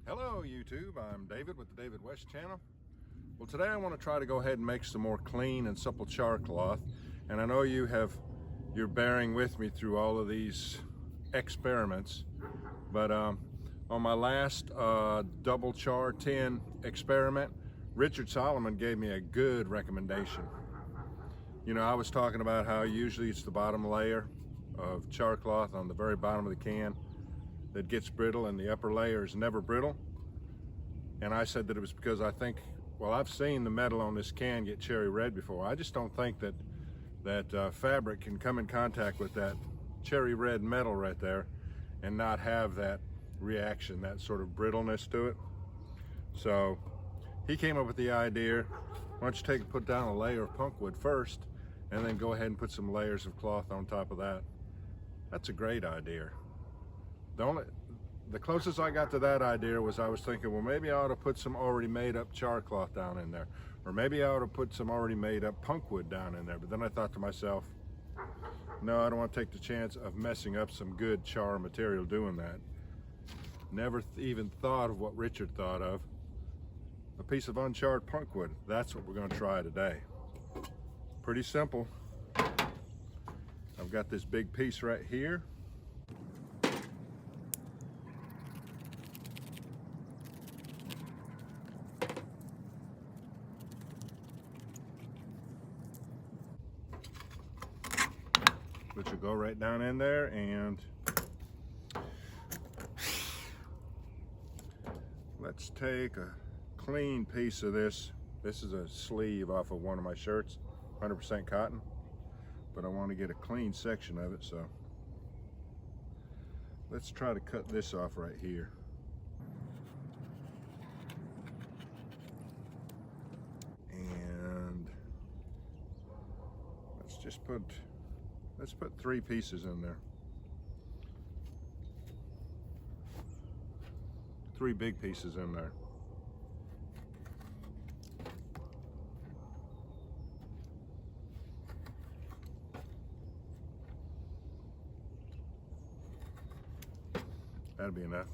Hello YouTube, I'm David with the David West channel. Well, today I want to try to go ahead and make some more clean and supple char cloth, and I know you're bearing with me through all of these experiments, but on my last double char tin experiment, Richard Solomon gave me a good recommendation. You know, I was talking about how usually it's the bottom layer of char cloth on the very bottom of the can that gets brittle and the upper layer is never brittle. And I said that it was because I've seen the metal on this can get cherry red before. I just don't think that fabric can come in contact with that cherry red metal right there and not have that reaction, that sort of brittleness to it. So he came up with the idea, why don't you put down a layer of punk wood first and then go ahead and put some layers of cloth on top of that. That's a great idea. The closest I got to that idea was I was thinking, well, maybe I ought to put some already made up char cloth down in there, or maybe I ought to put some already made up punk wood down in there. But then I thought to myself, no, I don't want to take the chance of messing up some good char material doing that. Never even thought of what Richard thought of. A piece of uncharred punk wood. That's what we're going to try today. Pretty simple. I've got this big piece right here. Which will go right down in there, and let's take a clean piece of this. This is a sleeve off of one of my shirts, 100% cotton, but I want to get a clean section of it, so let's try to cut this off right here. And let's put 3 pieces in there. 3 big pieces in there. That'll be enough.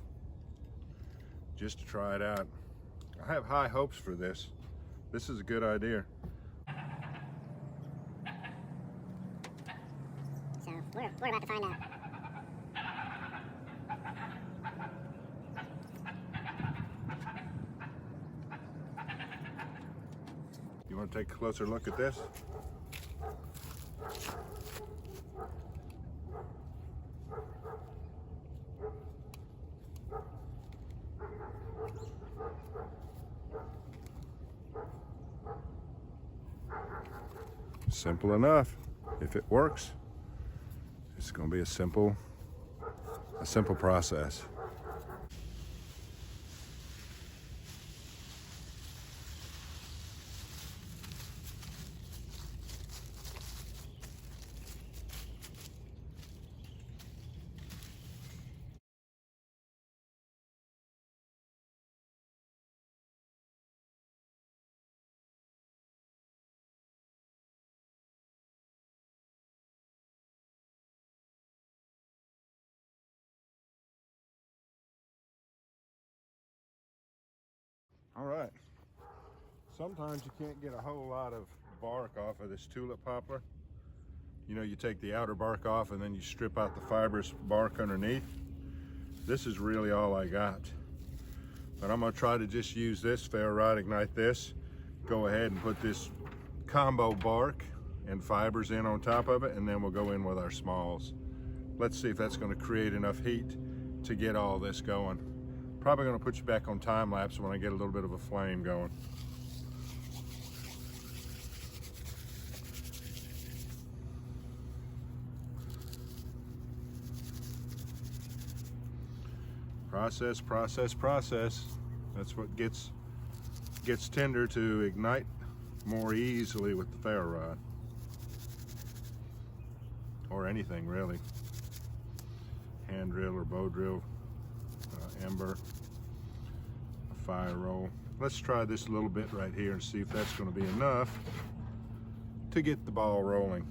Just to try it out. I have high hopes for this. This is a good idea. So we're about to find out. You want to take a closer look at this? Simple enough. If it works, it's going to be a simple process. All right, sometimes you can't get a whole lot of bark off of this tulip poplar. You know, you take the outer bark off and then you strip out the fibrous bark underneath. This is really all I got. But I'm gonna try to just use this ferrite, ignite this, go ahead and put this combo bark and fibers in on top of it, and then we'll go in with our smalls. Let's see if that's gonna create enough heat to get all this going. Probably going to put you back on time lapse when I get a little bit of a flame going. Process, process, process. That's what gets tinder to ignite more easily with the ferro rod. Or anything really. Hand drill or bow drill. Ember, a fire roll. Let's try this a little bit right here and see if that's going to be enough to get the ball rolling.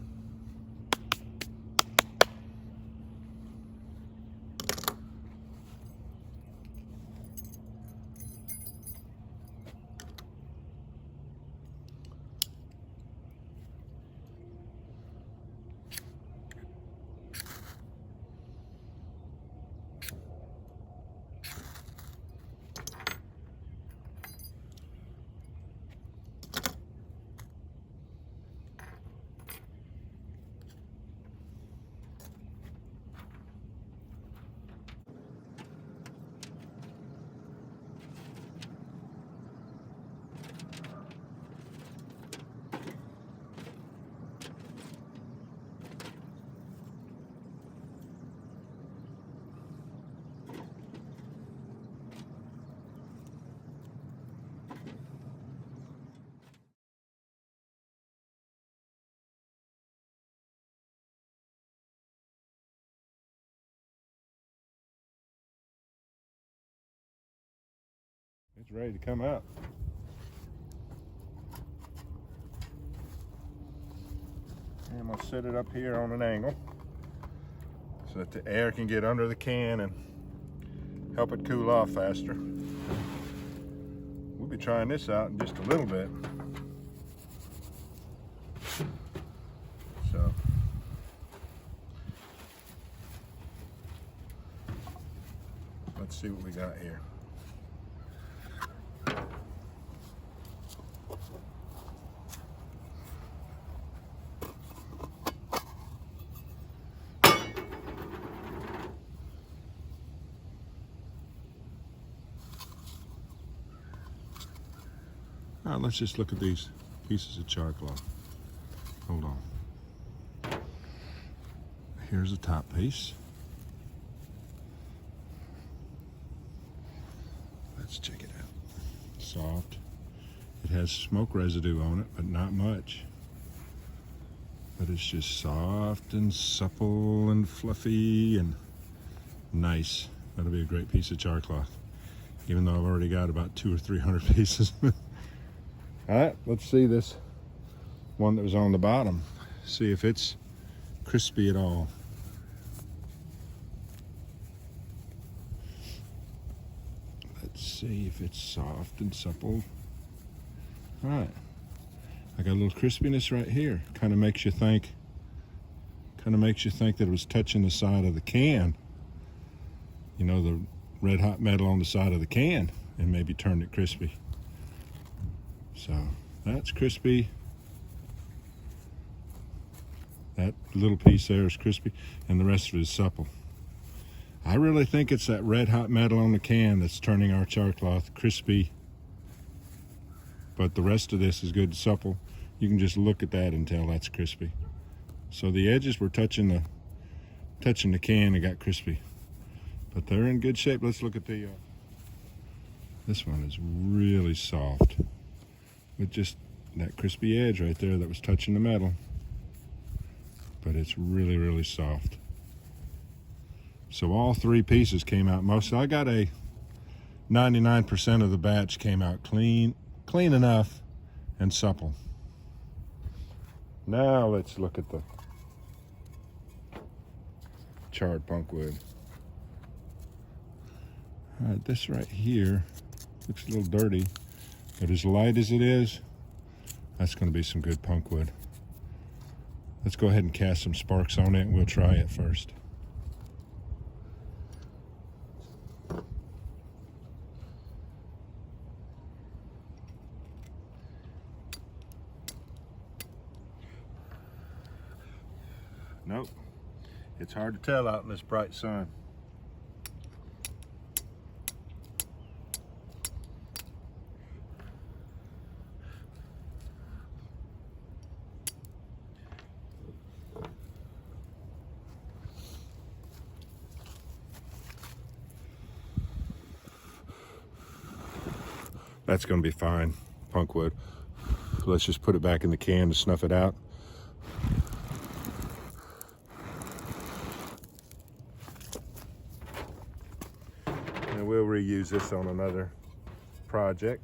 It's ready to come out. And I'm gonna set it up here on an angle so that the air can get under the can and help it cool off faster. We'll be trying this out in just a little bit. So let's see what we got here. All right, let's just look at these pieces of char cloth. Hold on. Here's the top piece. Let's check it out. Soft. It has smoke residue on it, but not much. But it's just soft and supple and fluffy and nice. That'll be a great piece of char cloth, even though I've already got about 200 or 300 pieces. All right, let's see this one that was on the bottom. See if it's crispy at all. Let's see if it's soft and supple. All right, I got a little crispiness right here. Kind of makes you think that it was touching the side of the can. You know, the red hot metal on the side of the can, and maybe turned it crispy. So that's crispy. That little piece there is crispy, and the rest of it is supple. I really think it's that red hot metal on the can that's turning our char cloth crispy, but the rest of this is good and supple. You can just look at that and tell that's crispy. So the edges were touching the can and got crispy, but they're in good shape. Let's look at the this one is really soft with just that crispy edge right there that was touching the metal, but it's really, really soft. So all three pieces came out I got a 99% of the batch came out clean enough and supple. Now let's look at the charred punkwood. All right, this right here looks a little dirty, but as light as it is, that's going to be some good punkwood. Let's go ahead and cast some sparks on it, and we'll try it first. Nope, it's hard to tell out in this bright sun. That's going to be fine, punkwood. Let's just put it back in the can to snuff it out. And we'll reuse this on another project.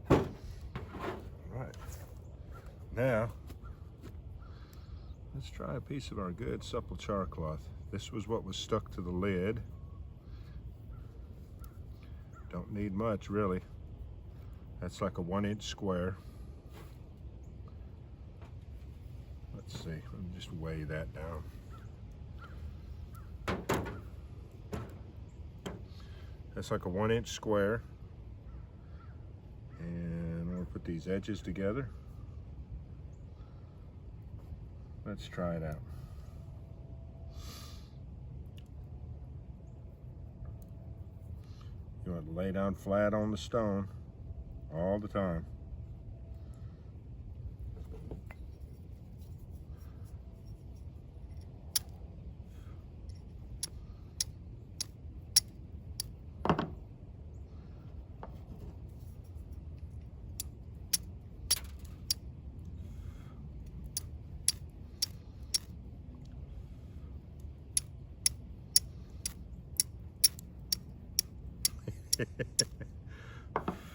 Right. Now, let's try a piece of our good supple char cloth. This was what was stuck to the lid. Don't need much, really. That's like a 1-inch square. Let's see, let me just weigh that down. That's like a 1-inch square. And I'm gonna put these edges together. Let's try it out. You want to lay down flat on the stone all the time.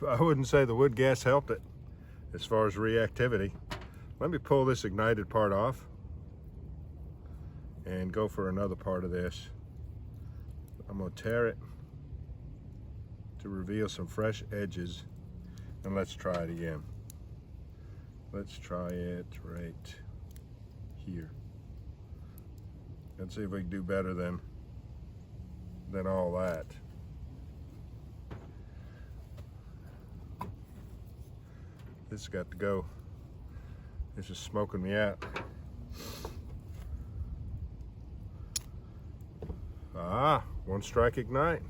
I wouldn't say the wood gas helped it as far as reactivity. Let me pull this ignited part off and go for another part of this. I'm going to tear it to reveal some fresh edges, and let's try it again. Let's try it right here. Let's see if we can do better than all that. This has got to go. This is smoking me out. Ah, one strike ignite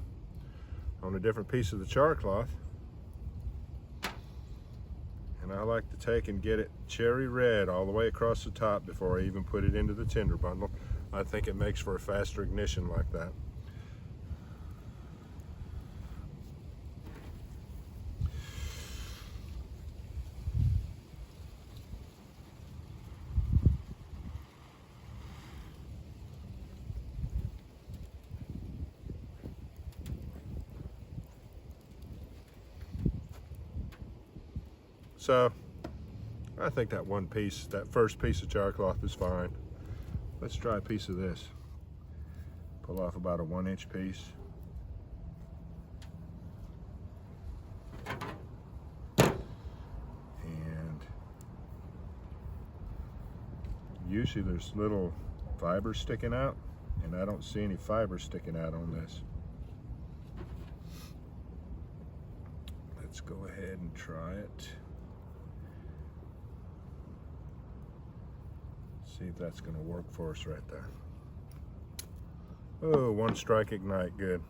on a different piece of the char cloth. And I like to take and get it cherry red all the way across the top before I even put it into the tinder bundle. I think it makes for a faster ignition like that. So I think that one piece, that first piece of char cloth is fine. Let's try a piece of this. Pull off about a 1-inch piece. And usually there's little fibers sticking out, and I don't see any fibers sticking out on this. Let's go ahead and try it. See if that's going to work for us right there. Oh, one strike ignite, good.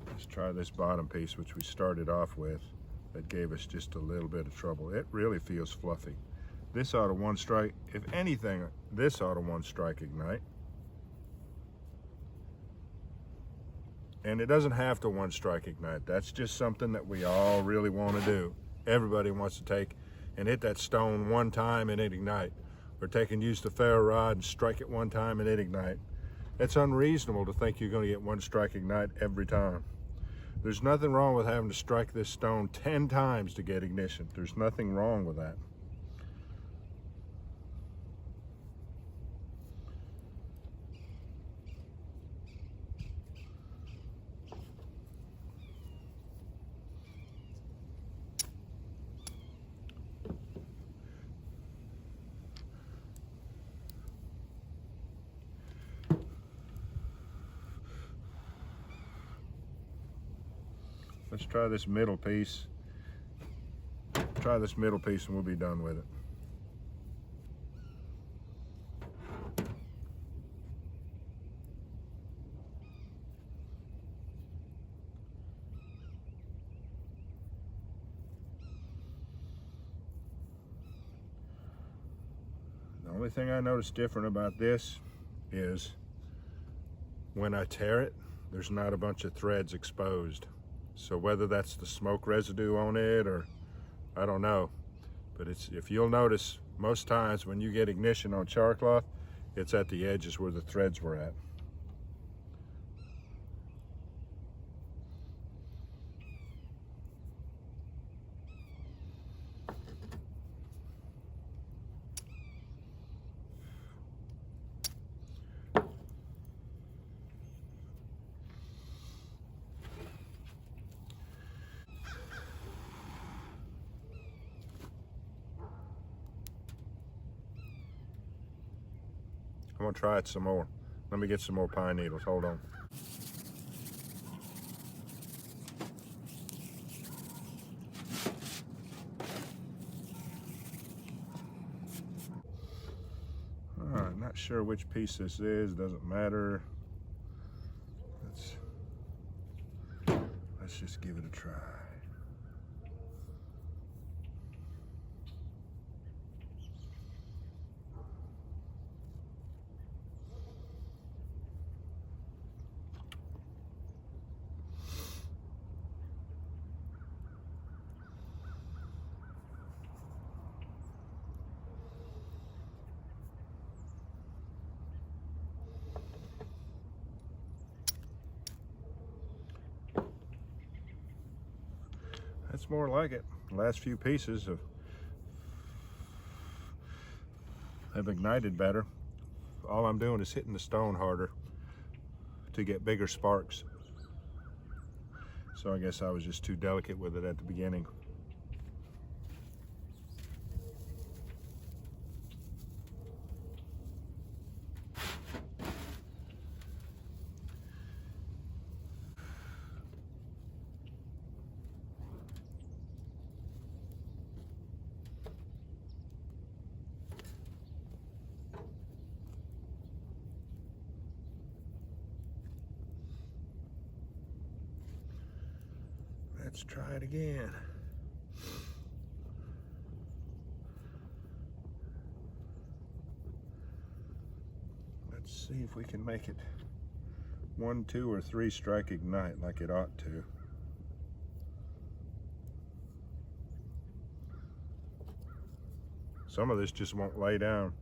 Let's try this bottom piece, which we started off with. That gave us just a little bit of trouble. It really feels fluffy. This ought to one strike, if anything, this ought to one strike ignite. And it doesn't have to one strike ignite. That's just something that we all really want to do. Everybody wants to take and hit that stone one time and it ignite. Or take and use the ferro rod and strike it one time and it ignite. It's unreasonable to think you're going to get one strike ignite every time. There's nothing wrong with having to strike this stone 10 times to get ignition. There's nothing wrong with that. Let's try this middle piece. Try this middle piece and we'll be done with it. The only thing I notice different about this is when I tear it, there's not a bunch of threads exposed. So whether that's the smoke residue on it or I don't know, but it's, if you'll notice, most times when you get ignition on char cloth, it's at the edges where the threads were at. I'm gonna try it some more. Let me get some more pine needles, hold on. All right, not sure which piece this is, doesn't matter. Let's just give it a try. That's more like it. The last few pieces have ignited better. All I'm doing is hitting the stone harder to get bigger sparks. So I guess I was just too delicate with it at the beginning. Let's try it again. Let's see if we can make it 1, 2, or 3 strike ignite like it ought to. Some of this just won't lay down.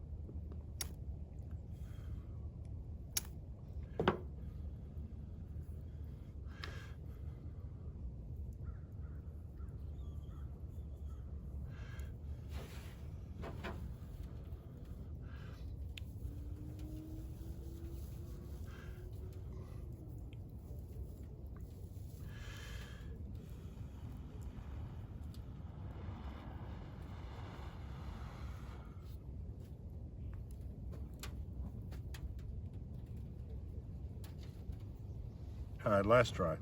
All right, last try.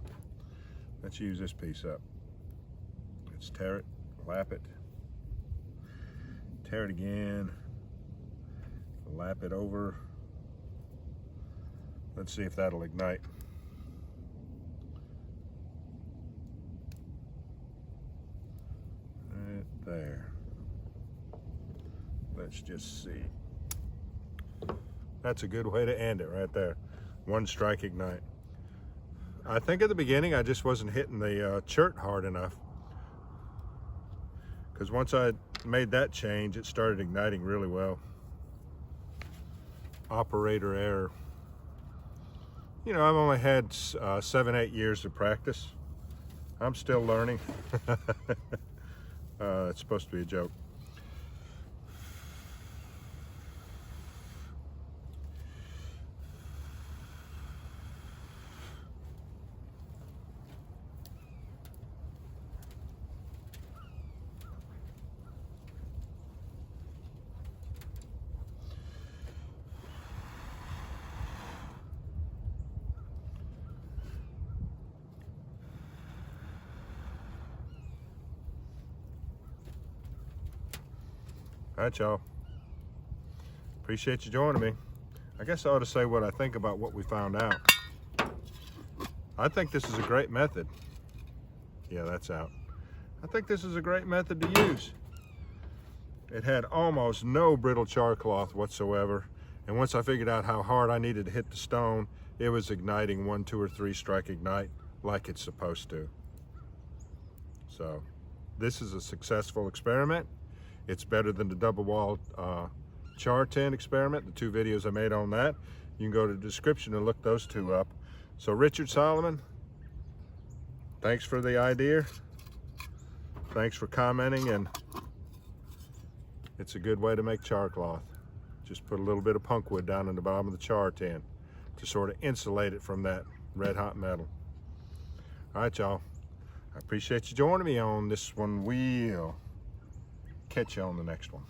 Let's use this piece up. Let's tear it, lap it, tear it again, lap it over. Let's see if that'll ignite. Right there. Let's just see. That's a good way to end it right there. 1 strike ignite. I think at the beginning I just wasn't hitting the chert hard enough, because once I made that change it started igniting really well. Operator error. You know, I've only had 7, 8 years of practice. I'm still learning. It's supposed to be a joke. All right, y'all. Appreciate you joining me. I guess I ought to say what I think about what we found out. I think this is a great method. Yeah, that's out. I think this is a great method to use. It had almost no brittle char cloth whatsoever. And once I figured out how hard I needed to hit the stone, it was igniting 1, 2, or 3 strike ignite like it's supposed to. So this is a successful experiment. It's better than the double wall char tin experiment, the 2 videos I made on that. You can go to the description and look those 2 up. So Richard Solomon, thanks for the idea. Thanks for commenting, and it's a good way to make char cloth. Just put a little bit of punk wood down in the bottom of the char tin to sort of insulate it from that red hot metal. All right, y'all. I appreciate you joining me on this one. We'll catch you on the next one.